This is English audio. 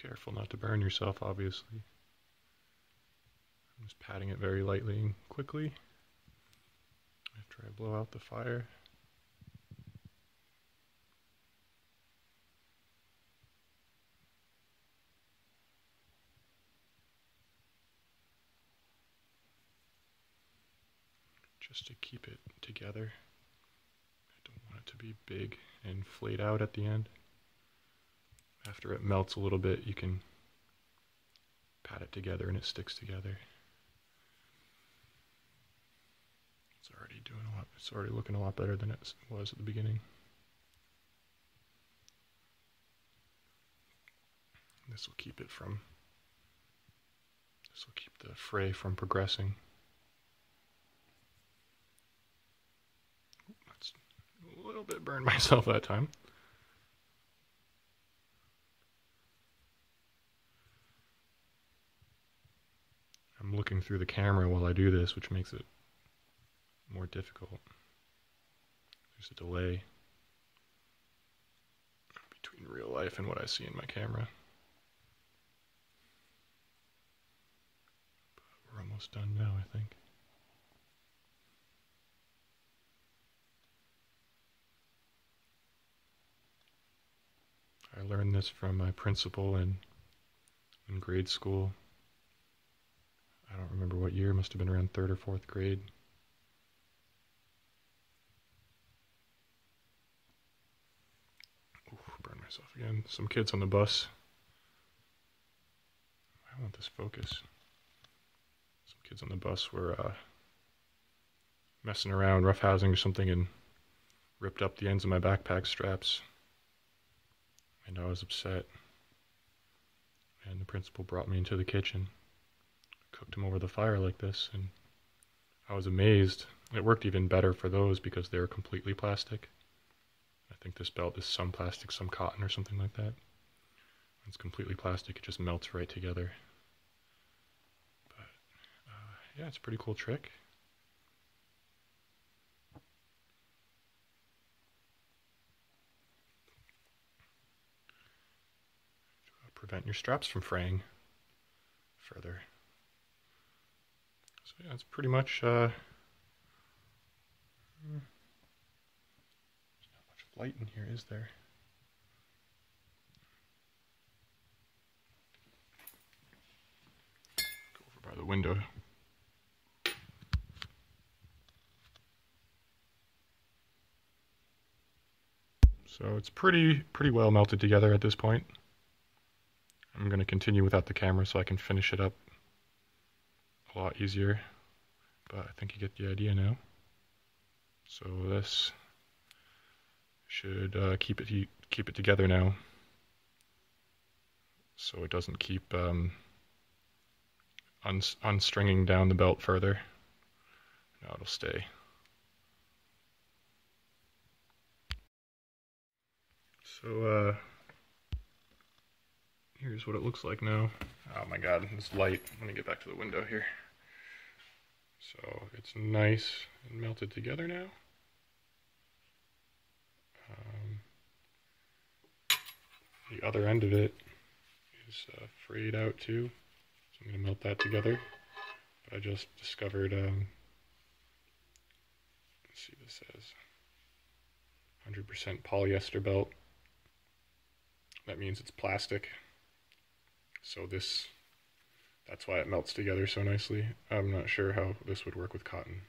Careful not to burn yourself, obviously. I'm just patting it very lightly and quickly after I blow out the fire. Just to keep it together. I don't want it to be big and flayed out at the end. After it melts a little bit, you can pat it together and it sticks together. It's already looking a lot better than it was at the beginning. This will keep the fray from progressing. That's a little bit burned myself that time. I'm looking through the camera while I do this, which makes it more difficult. There's a delay between real life and what I see in my camera. But we're almost done now, I think. I learned this from my principal in grade school. I don't remember what year, it must have been around 3rd or 4th grade. Ooh, burned myself again. Some kids on the bus. I want this focus. Some kids on the bus were messing around, roughhousing or something, and ripped up the ends of my backpack straps. And I was upset. And the principal brought me into the kitchen. Cooked them over the fire like this, and I was amazed. It worked even better for those because they were completely plastic. I think this belt is some plastic, some cotton or something like that. When it's completely plastic, it just melts right together. But yeah, it's a pretty cool trick. Prevent your straps from fraying further. So yeah, it's pretty much, there's not much light in here, is there? Go over by the window. So it's pretty well melted together at this point. I'm going to continue without the camera so I can finish it up a lot easier, but I think you get the idea now. So this should keep it together now, so it doesn't keep unstringing down the belt further. Now it'll stay. So here's what it looks like now. Oh my god, this light. Let me get back to the window here. So it's nice and melted together now. The other end of it is frayed out too, so I'm going to melt that together. But I just discovered, let's see, this says 100% polyester belt. That means it's plastic. So that's why it melts together so nicely. I'm not sure how this would work with cotton.